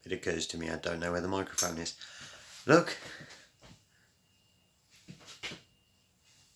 it occurs to me I don't know where the microphone is. Look,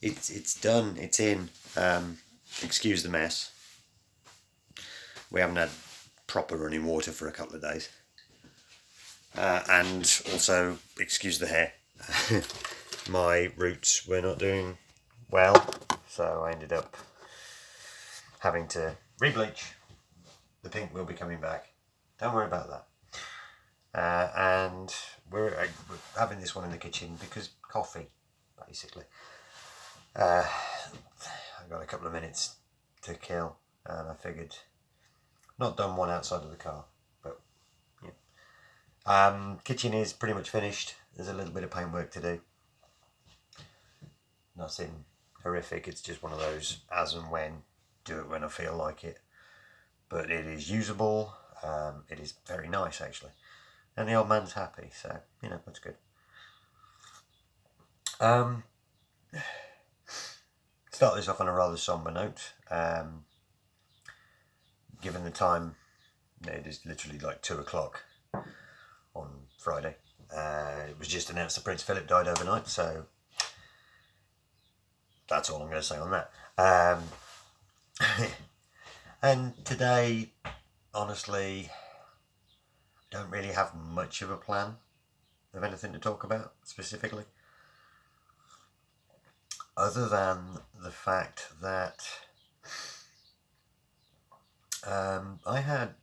it's done. It's in. Excuse the mess. We haven't had proper running water for a couple of days, and also excuse the hair. My roots were not doing well, so I ended up having to re-bleach. The pink will be coming back. Don't worry about that. And we're having this one in the kitchen because coffee, basically. I've got a couple of minutes to kill, and I figured, not done one outside of the car, but yeah. Kitchen is pretty much finished. There's a little bit of paintwork to do. Nothing horrific. It's just one of those as and when, do it when I feel like it. But it is usable. It is very nice, actually. And the old man's happy, so, that's good. Start this off on a rather somber note. Given the time, it is literally like 2 o'clock on Friday. It was just announced that Prince Philip died overnight, so that's all I'm going to say on that. And today, honestly, I don't really have much of a plan of anything to talk about specifically, other than the fact that I had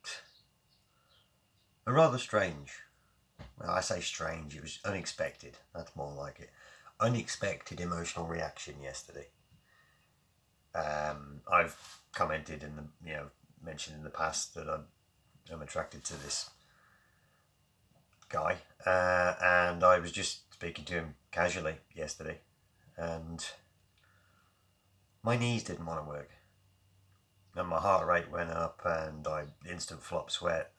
a rather strange, well, I say strange, it was unexpected, that's more like it, unexpected emotional reaction yesterday. I've commented and mentioned in the past that I'm attracted to this guy, and I was just speaking to him casually yesterday, and my knees didn't want to work, and my heart rate went up, and I instant flop sweat,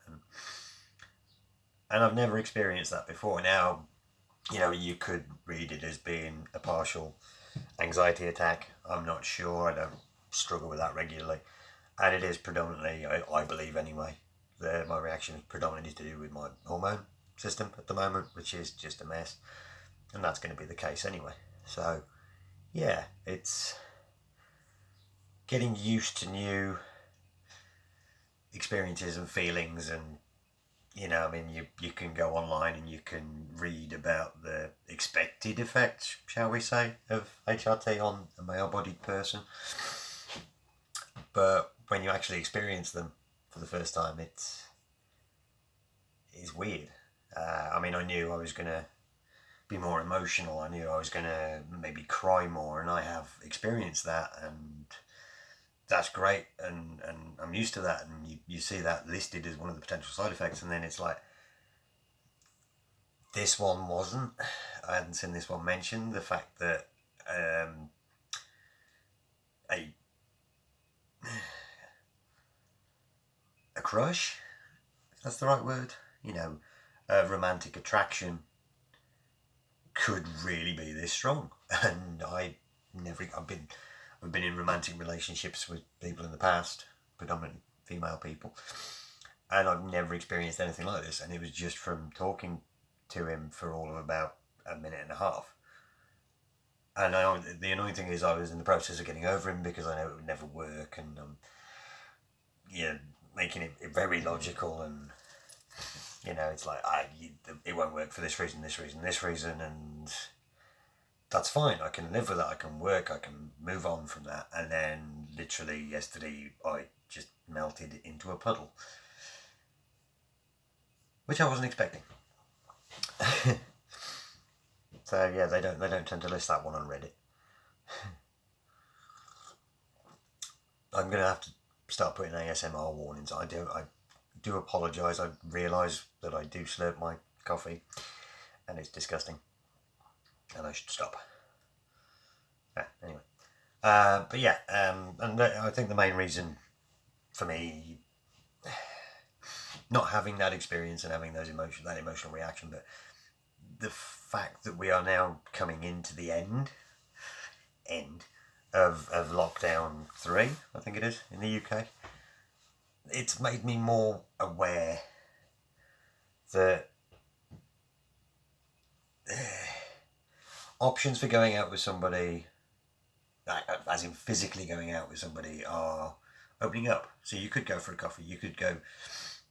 and I've never experienced that before. Now, you could read it as being a partial anxiety attack. I'm not sure. I don't struggle with that regularly, and it is predominantly, I believe anyway, my reaction is predominantly to do with my hormone system at the moment, which is just a mess, and that's going to be the case anyway. So yeah, it's getting used to new experiences and feelings, and you can go online and you can read about the expected effects, shall we say, of HRT on a male-bodied person, but when you actually experience them for the first time, it's weird. I knew I was going to be more emotional. I knew I was going to maybe cry more, and I have experienced that, and that's great, and I'm used to that, and you see that listed as one of the potential side effects, and then it's like, this one wasn't. I hadn't seen this one mentioned. The fact that a crush, if that's the right word, a romantic attraction could really be this strong. And I've been in romantic relationships with people in the past, predominantly female people, and I've never experienced anything like this. And it was just from talking to him for all of about a minute and a half. And the annoying thing is I was in the process of getting over him because I know it would never work, and making it very logical, and it's like, it won't work for this reason, and that's fine. I can live with that. I can work. I can move on from that. And then literally yesterday, I just melted into a puddle, which I wasn't expecting. So yeah, they don't tend to list that one on Reddit. I'm gonna have to start putting ASMR warnings. I do apologise. I realise that I do slurp my coffee, and it's disgusting, and I should stop. Anyway, but yeah, and I think the main reason for me not having that experience and having that emotional reaction, but the fact that we are now coming into the end of lockdown 3, I think it is, in the UK, it's made me more aware that options for going out with somebody, as in physically going out with somebody, are opening up. So you could go for a coffee, you could go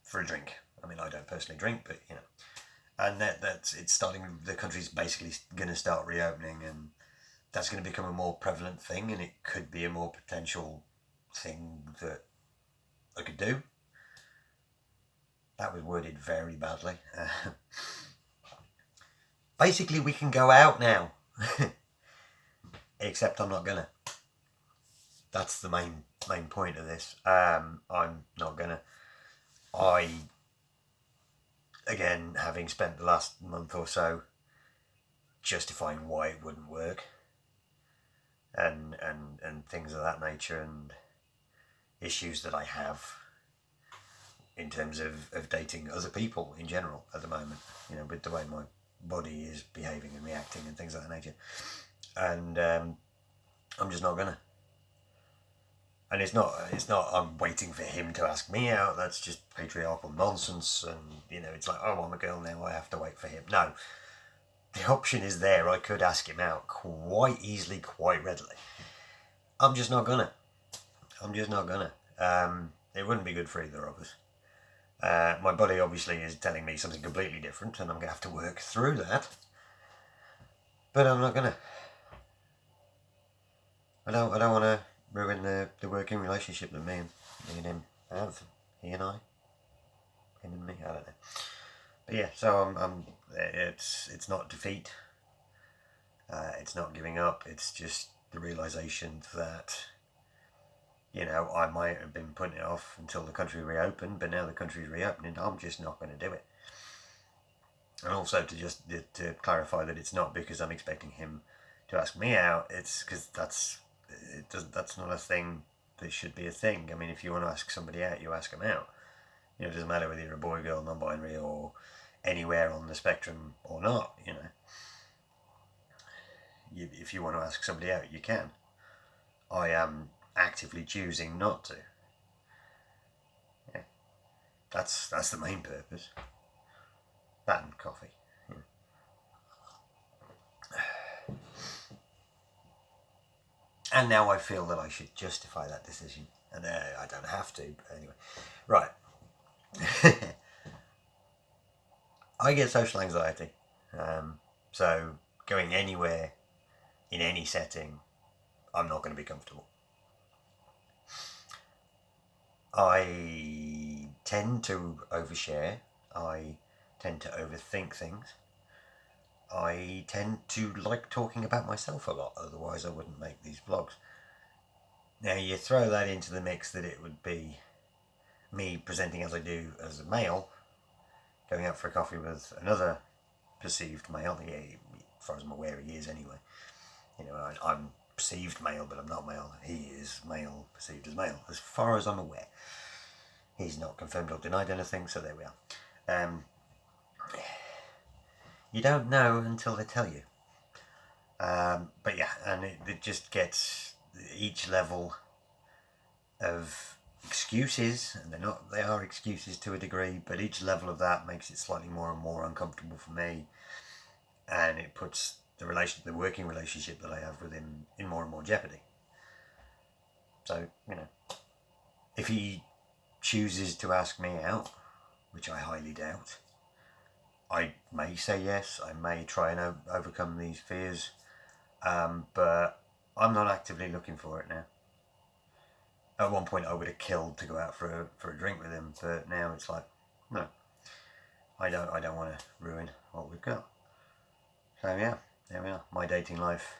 for a drink. I mean, I don't personally drink, but you know, and that's it's starting. The country's basically going to start reopening, and that's going to become a more prevalent thing, and it could be a more potential thing that I could do. That was worded very badly. Basically, we can go out now. Except I'm not gonna. That's the main point of this. I'm not gonna. Again, having spent the last month or so justifying why it wouldn't work, and things of that nature, and issues that I have in terms of dating other people in general at the moment, you know, with the way my body is behaving and reacting and things of that nature. And I'm just not gonna. And it's not I'm waiting for him to ask me out. That's just patriarchal nonsense. And, you know, it's like, oh, I'm a girl now, I have to wait for him. No. The option is there. I could ask him out quite easily, quite readily. I'm just not gonna. It wouldn't be good for either of us. My body obviously is telling me something completely different, and I'm going to have to work through that. But I'm not gonna. I don't want to ruin the working relationship that me and him have. He and I. Him and me. I don't know. But yeah, so it's not defeat. It's not giving up. It's just the realisation that, you know, I might have been putting it off until the country reopened, but now the country's reopening, I'm just not going to do it. And also to clarify that it's not because I'm expecting him to ask me out. It's because that's not a thing that should be a thing. I mean, if you want to ask somebody out, you ask them out. You know, it doesn't matter whether you're a boy, girl, non-binary, or anywhere on the spectrum or not. You know, if you want to ask somebody out, you can. I am actively choosing not to. Yeah, that's the main purpose. That and coffee. Yeah. And now I feel that I should justify that decision, and I don't have to. But anyway, right. I get social anxiety, so going anywhere in any setting, I'm not going to be comfortable. I tend to overshare. I tend to overthink things. I tend to like talking about myself a lot, otherwise I wouldn't make these vlogs. Now you throw that into the mix that it would be me presenting as I do as a male, going out for a coffee with another perceived male. Yeah, as far as I'm aware, he is anyway. You know, I'm perceived male, but I'm not male. He is male, perceived as male, as far as I'm aware. He's not confirmed or denied anything, so there we are. You don't know until they tell you. But yeah, and it just gets each level of excuses, and they are excuses to a degree, but each level of that makes it slightly more and more uncomfortable for me, and it puts the working relationship that I have with him in more and more jeopardy. So, you know, if he chooses to ask me out, which I highly doubt, I may say yes. I may try and overcome these fears, but I'm not actively looking for it now. At one point I would have killed to go out for a drink with him, but now it's like, no, I don't want to ruin what we've got. So yeah, there we are. My dating life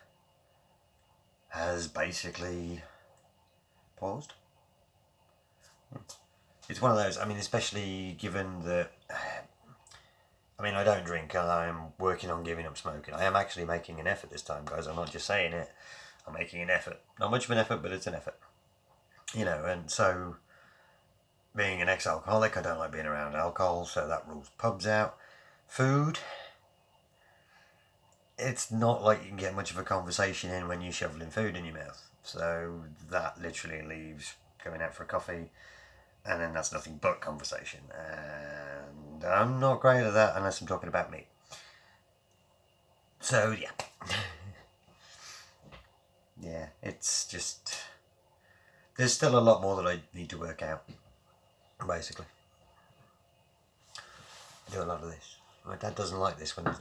has basically paused. It's one of those, I mean, especially given that, I mean, I don't drink and I'm working on giving up smoking. I am actually making an effort this time, guys. I'm not just saying it. I'm making an effort. Not much of an effort, but it's an effort. You know, and so being an ex-alcoholic, I don't like being around alcohol, so that rules pubs out. Food, it's not like you can get much of a conversation in when you're shoveling food in your mouth. So that literally leaves going out for a coffee and then that's nothing but conversation. And I'm not great at that unless I'm talking about me. So, yeah. Yeah, it's just... There's still a lot more that I need to work out, basically. I do a lot of this. My dad doesn't like this when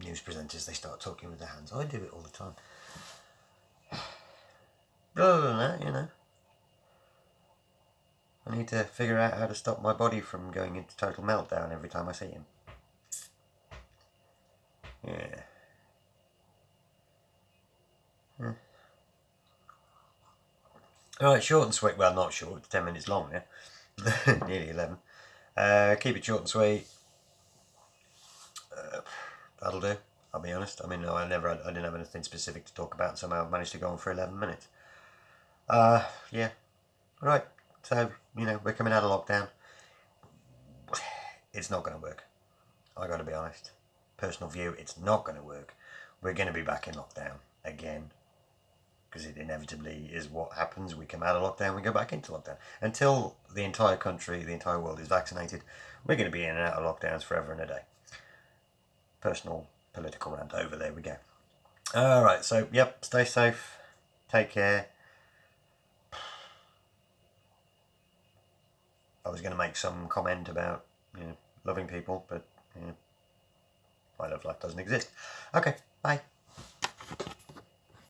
news presenters, they start talking with their hands. I do it all the time. But other than that, you know, I need to figure out how to stop my body from going into total meltdown every time I see him. Yeah. Alright, short and sweet. Well, not short, it's 10 minutes long now. Nearly 11. Keep it short and sweet. That'll do, I'll be honest. I mean, I didn't have anything specific to talk about, somehow I've managed to go on for 11 minutes. Yeah. Right, so, you know, we're coming out of lockdown. It's not going to work. I got to be honest. Personal view, it's not going to work. We're going to be back in lockdown again, because it inevitably is what happens. We come out of lockdown, we go back into lockdown. Until the entire country, the entire world is vaccinated, we're going to be in and out of lockdowns forever and a day. Personal political rant over, there we go. Alright, so, yep, stay safe, take care. I was going to make some comment about, you know, loving people, but, you know, my love life doesn't exist. Okay, bye.